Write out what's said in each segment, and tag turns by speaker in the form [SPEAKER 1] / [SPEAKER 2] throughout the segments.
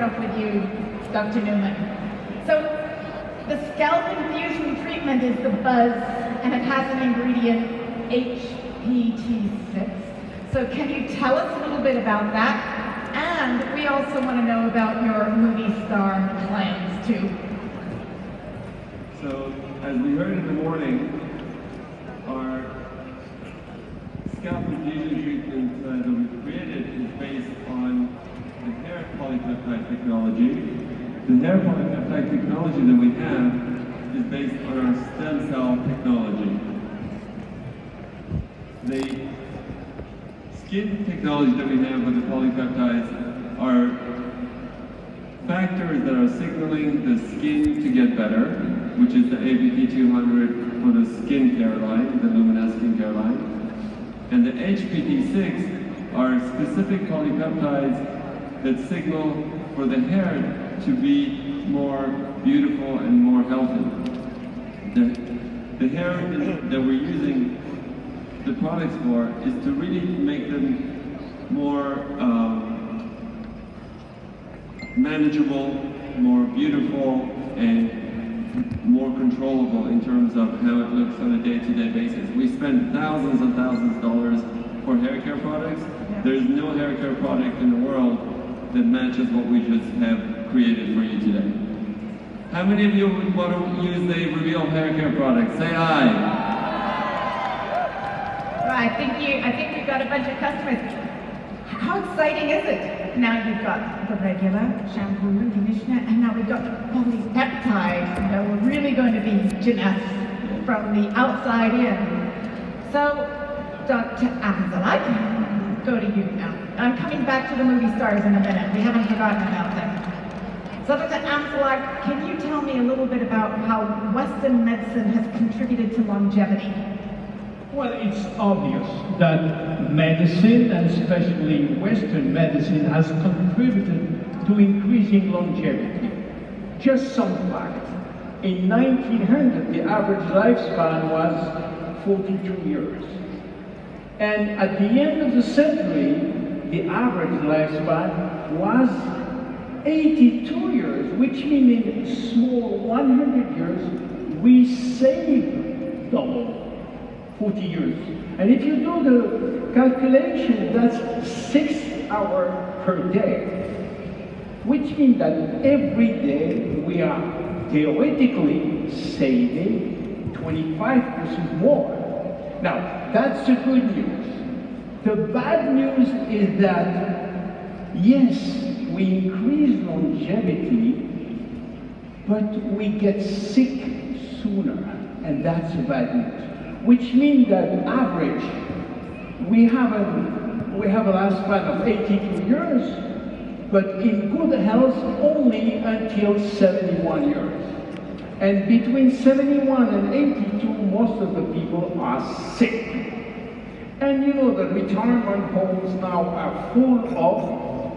[SPEAKER 1] start off with you, Dr. Newman. So the scalp infusion treatment is the buzz, and it has an ingredient, HPT6. So can you tell us a little bit about that? And we also want to know about your movie star plans too.
[SPEAKER 2] So, as we heard in the morning, our scalp infusion treatment that we've created is based on the hair polypeptide technology. The hair polypeptide technology that we have is based on our stem cell technology. The skin technology that we have with the polypeptides are factors that are signaling the skin to get better, which is the ABP200 for the skincare line, the Luminous skincare line. And the HPT6 are specific polypeptides that signal for the hair to be more beautiful and more healthy. The hair that we're using the products for is to really make them more manageable, more beautiful, and more controllable in terms of how it looks on a day-to-day basis. We spend thousands and thousands of dollars for hair care products. There's no hair care product in the world that matches what we just have created for you today. How many of you would want to use the Reveal hair care product? Say aye.
[SPEAKER 1] Well, I think we've got a bunch of customers. How exciting is it? Now you've got the regular shampoo, conditioner, and now we've got the polypeptide. You know, we're really going to be Jeunesse from the outside in. So, Dr. Amsel, I can go to you now. I'm coming back to the movie stars in a minute. We haven't forgotten about them. So, Dr. Amsel, can you tell me a little bit about how Western medicine has contributed to longevity?
[SPEAKER 3] Well, it's obvious that medicine, and especially Western medicine, has contributed to increasing longevity. Just some facts. In 1900, the average lifespan was 42 years. And at the end of the century, the average lifespan was 82 years, which means in a small 100 years, we saved double. 40 years. And if you do the calculation, that's 6 hours per day, which means that every day we are theoretically saving 25% more. Now, that's the good news. The bad news is that, yes, we increase longevity, but we get sick sooner, and that's the bad news. Which means that average, we have a lifespan of 82 years, but in good health only until 71 years. And between 71 and 82, most of the people are sick. And you know that retirement homes now are full of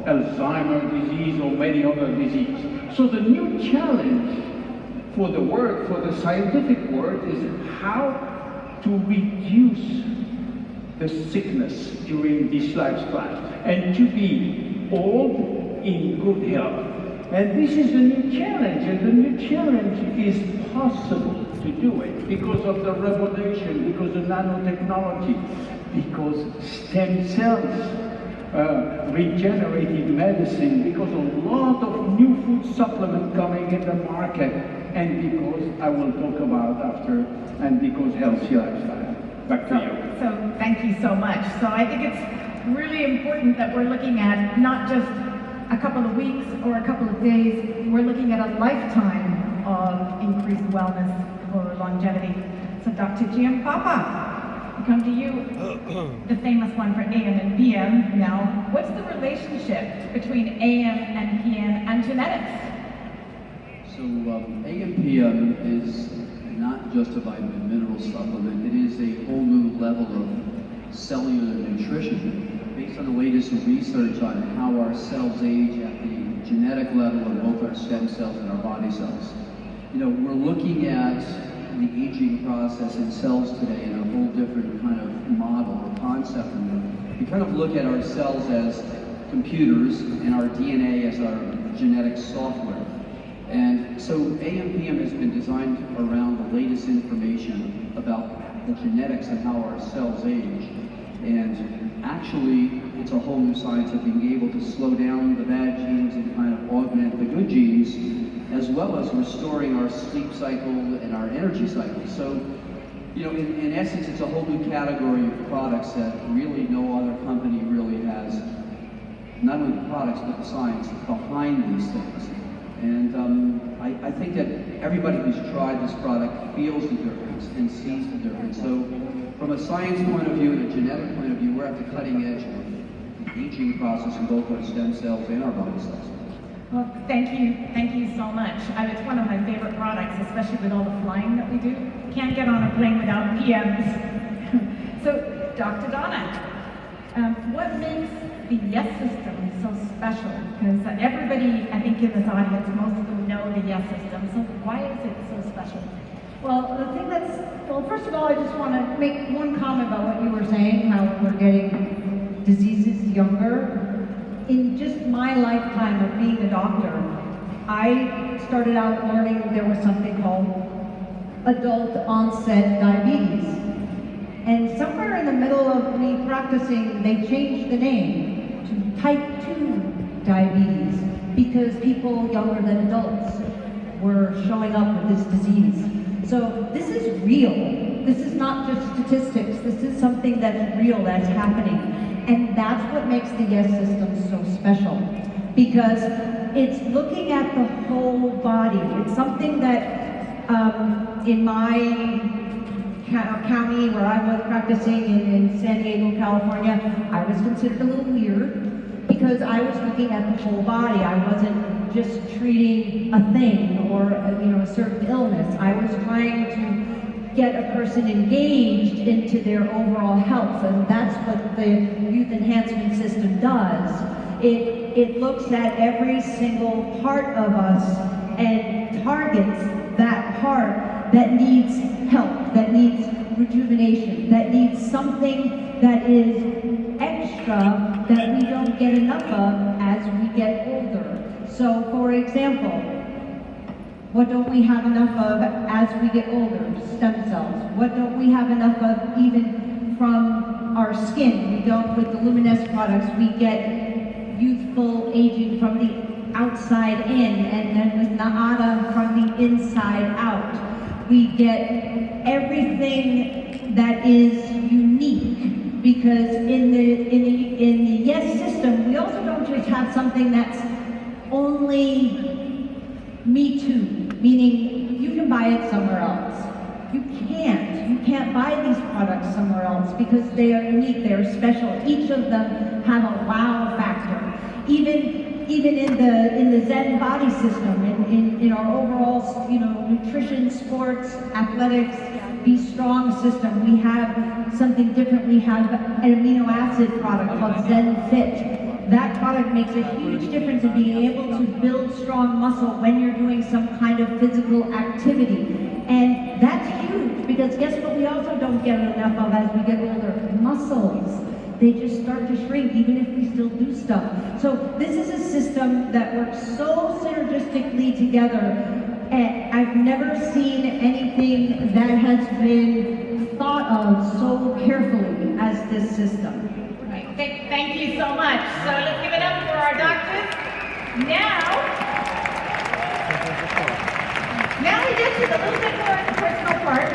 [SPEAKER 3] Alzheimer's disease or many other diseases. So the new challenge for the world, for the scientific world, is how to reduce the sickness during this lifespan and to be old in good health. And this is a new challenge, and the new challenge is possible to do it because of the revolution, because of nanotechnology, because stem cells, regenerative medicine, because a lot of new food supplements coming in the market, and because I will talk about after, and because healthy lifestyle. Back to you.
[SPEAKER 1] So thank you so much. So I think it's really important that we're looking at not just a couple of weeks or a couple of days, we're looking at a lifetime of increased wellness or longevity. So Dr. Giampapa, I come to you, the famous one for AM and PM. Now, what's the relationship between AM and PM and genetics?
[SPEAKER 4] So AM/PM is not just a vitamin mineral supplement, it is a whole new level of cellular nutrition based on the latest research on how our cells age at the genetic level of both our stem cells and our body cells. You know, we're looking at the aging process in cells today in a whole different kind of model or concept. And we kind of look at our cells as computers and our DNA as our genetic software. And so AMPM has been designed around the latest information about the genetics and how our cells age. And actually, it's a whole new science of being able to slow down the bad genes and kind of augment the good genes, as well as restoring our sleep cycle and our energy cycle. So, you know, in essence, it's a whole new category of products that really no other company really has, not only the products, but the science behind these things. And I think that everybody who's tried this product feels the difference and sees the difference. So from a science point of view and a genetic point of view, we're at the cutting edge of the aging process in both our stem cells and our body cells.
[SPEAKER 1] Well, thank you so much. It's one of my favorite products, especially with all the flying that we do. Can't get on a plane without PMs. So, Dr. Donna, what makes the Yes system so special? Because everybody, I think in this audience, most of them know the Yes system. So why is it so special?
[SPEAKER 5] Well, the thing well, first of all, I just want to make one comment about what you were saying, how we're getting diseases younger. In just my lifetime of being a doctor, I started out learning there was something called adult onset diabetes. And somewhere in the middle of me practicing, they changed the name to type 2 diabetes because people younger than adults were showing up with this disease. So this is real. This is not just statistics. This is something that's real, that's happening. And that's what makes the Yes system so special, because it's looking at the whole body. It's something that in my county where I was practicing in San Diego, California, I was considered a little weird because I was looking at the whole body. I wasn't just treating a thing or a certain illness. I was trying to get a person engaged into their overall health, and that's what the youth enhancement system does. It looks at every single part of us and targets that part that needs help, that needs rejuvenation, that needs something that is extra that we don't get enough of as we get older. So, for example, what don't we have enough of as we get older? Stem cells. What don't we have enough of even from our skin? We don't, with the Luminous products, we get youthful aging from the outside in, and then with Naada from the inside out. We get everything that is unique, because in the Yes system, we also don't just have something that's only me too, meaning you can buy it somewhere else. You can't buy these products somewhere else because they are unique, they are special. Each of them have a wow factor. Even in the Zen body system, in our overall nutrition, sports, athletics, Be Strong system, we have something different. We have an amino acid product called Zen Fit. That product makes a huge difference in being able to build strong muscle when you're doing some kind of physical activity. And that's huge, because guess what we also don't get enough of as we get older? Muscles. They just start to shrink even if we still do stuff. So this is a system that works so synergistically together. And I've never seen anything that has been thought of so carefully as this system.
[SPEAKER 1] Thank you so much. So let's give it up for our doctors. Now we get to the little bit more personal part.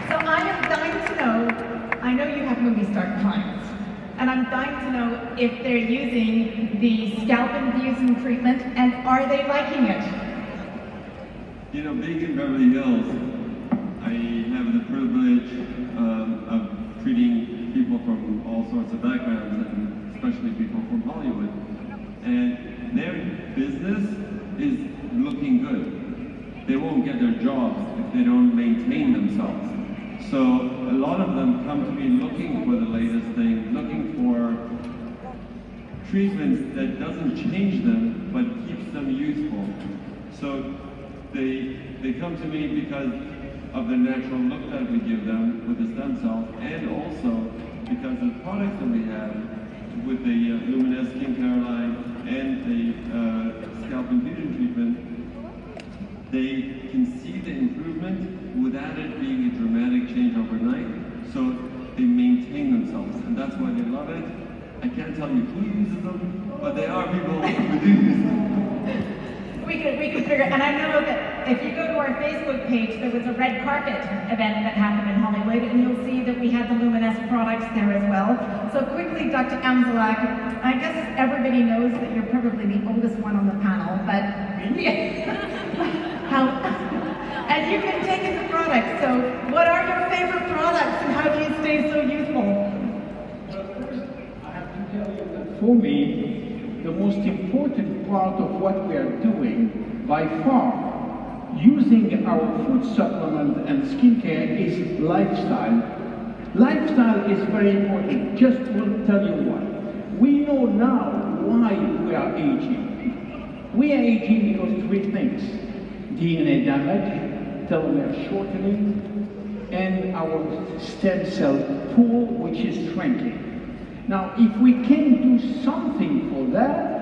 [SPEAKER 1] So I am dying to know, I know you have movie star clients, and I'm dying to know if they're using the scalp infusing treatment, and are they liking it?
[SPEAKER 2] You know, being in Beverly Hills, I have the privilege of treating people from all sorts of backgrounds, and especially people from Hollywood. And their business is looking good. They won't get their jobs if they don't maintain themselves. So a lot of them come to me looking for the latest thing, looking for treatments that doesn't change them, but keeps them youthful. So they come to me because of the natural look that we give them with the stem cells, and also because of the products that we have with the Luminous skincare line and the scalp infusion treatment, they can see the improvement without it being a dramatic change overnight. So they maintain themselves, and that's why they love it. I can't tell you who uses them, but there are people who do use them.
[SPEAKER 1] We could figure, and I know that if you go to our Facebook page, there was a red carpet event that happened in Hollywood, and you'll see that we had the Luminous products there as well. So quickly, Dr. Amzalak, I guess everybody knows that you're probably the oldest one on the panel, but and you've been taking the products. So what are your favorite products, and how do you stay so youthful?
[SPEAKER 3] Well, first, I have to tell you that for me, the most important part of what we are doing, by far, using our food supplement and skincare, is lifestyle. Lifestyle is very important. Just will tell you why. We know now why we are aging. We are aging because three things: DNA damage, telomere shortening, and our stem cell pool, which is shrinking. Now, if we can do something for that,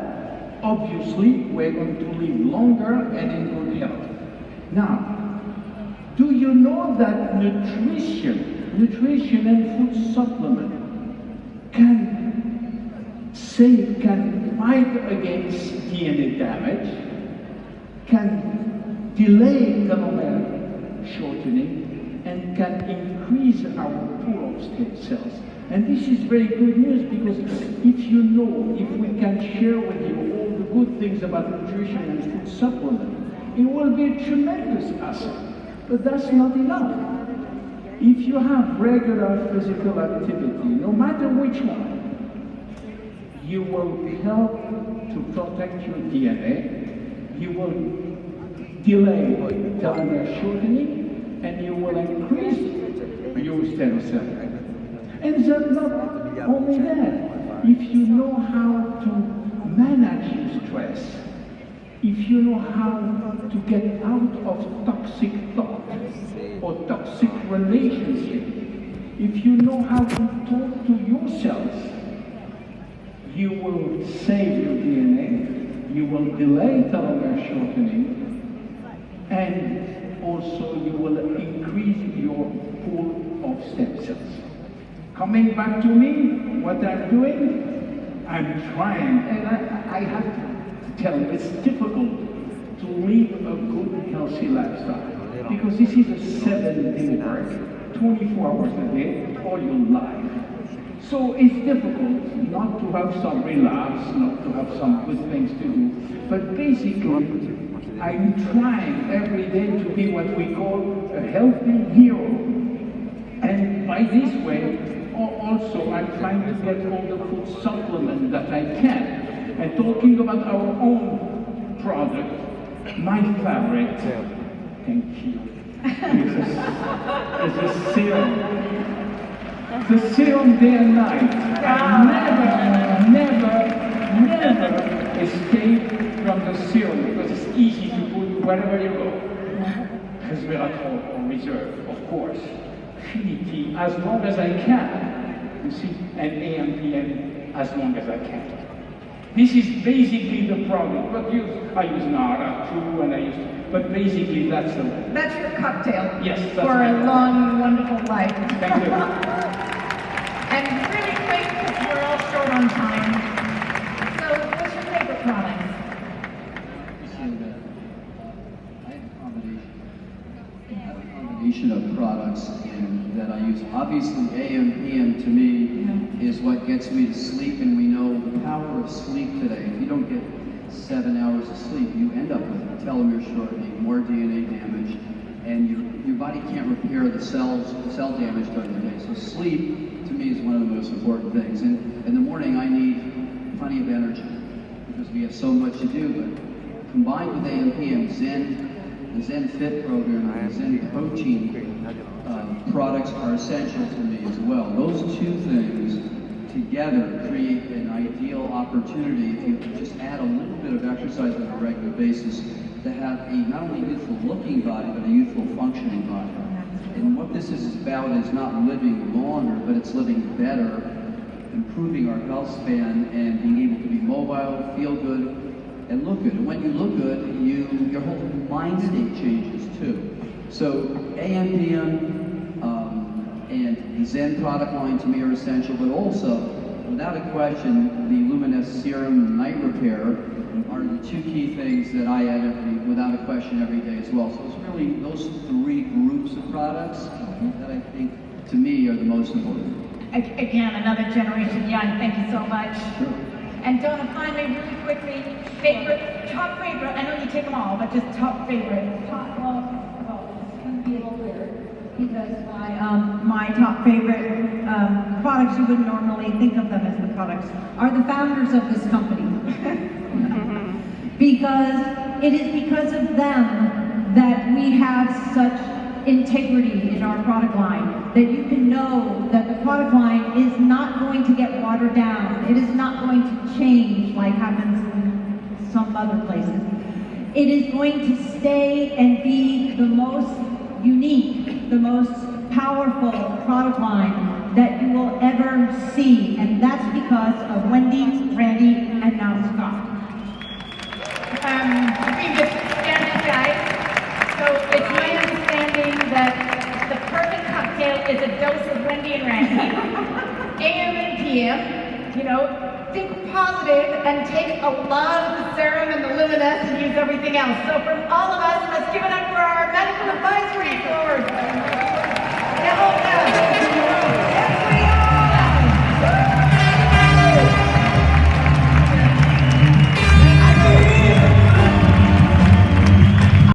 [SPEAKER 3] obviously we're going to live longer and in good health. Now, do you know that nutrition and food supplement can fight against DNA damage, can delay telomere shortening, and can increase our pool of stem cells? And this is very good news, because if we can share with you all the good things about nutrition and food supplement, it will be a tremendous asset. But that's not enough. If you have regular physical activity, no matter which one, you will help to protect your DNA, you will delay telomere shortening, and you will increase your stem cell. And that's not only that. If you know how to manage your stress, if you know how to get out of toxic thoughts or toxic relationships, if you know how to talk to yourself, you will save your DNA, you will delay telomere shortening, and also you will increase your pool of stem cells. Coming back to me, what I'm doing, I'm trying, and I have to tell you, it's difficult to live a good, healthy lifestyle, because this is a 7-day work, 24 hours a day, all your life. So it's difficult not to have some relapse, not to have some good things to do, but basically, I'm trying every day to be what we call a healthy hero. And by this way, also I'm trying to get all the food supplements that I can. And talking about our own product, my favorite, thank you, is a serum. The serum day and night. I never escape from the serum, because it's easy to put wherever you go. Resveratrol or reserve, of course. Affinity as long as I can, you see, and AMPM as long as I can. This is basically the product. But I use Nara too, and but basically that's the way.
[SPEAKER 1] That's your cocktail.
[SPEAKER 3] Yes, that's
[SPEAKER 1] for a long, wonderful life.
[SPEAKER 3] Thank you.
[SPEAKER 1] And really quick, because we're all short on time. So, what's your favorite product?
[SPEAKER 4] I have a combination of products that I use. Obviously, AM/PM to me is what gets me to sleep, and we know the power of sleep today. If you don't get 7 hours of sleep, you end up with telomere shortening, more DNA damage, and your body can't repair the cell damage during the day. So sleep, to me, is one of the most important things. And in the morning, I need plenty of energy because we have so much to do. But combined with AM/PM, the Zen Fit program, and the Zen protein products are essential to me as well. Those two things together create an ideal opportunity, if you just add a little bit of exercise on a regular basis, to have a not only youthful looking body, but a youthful functioning body. And what this is about is not living longer, but it's living better improving our health span and being able to be mobile, feel good, and look good. And when you look good, your whole mind state changes too. So AM, PM, and the Zen product line to me are essential, but also, without a question, the Luminous Serum Night Repair are the two key things that I add without a question every day as well. So it's really those three groups of products that I think, to me, are the most important.
[SPEAKER 1] Again, another generation young, thank you so much.
[SPEAKER 4] Sure.
[SPEAKER 1] And Donna, finally, really quickly, top favorite, I know you take them all, but just top favorite.
[SPEAKER 5] Well, it's going to be a little weird because my top favorite products, you wouldn't normally think of them as the products, are the founders of this company. Because it is because of them that we have such integrity in our product line, that you can know that the product line is not going to get watered down. It is not going to change like happens in some other places. It is going to stay and be the most unique, the most powerful product line that you will ever see. And that's because of Wendy, Randy, and now Scott.
[SPEAKER 1] We just stand guys. So it's my understanding that the perfect cocktail is a dose of Wendy and Randy, AM and PM, you know, think positive and take a lot of the serum and the Luminous and use everything else. So from all of us, let's give it up for our medical advisory board. Yeah,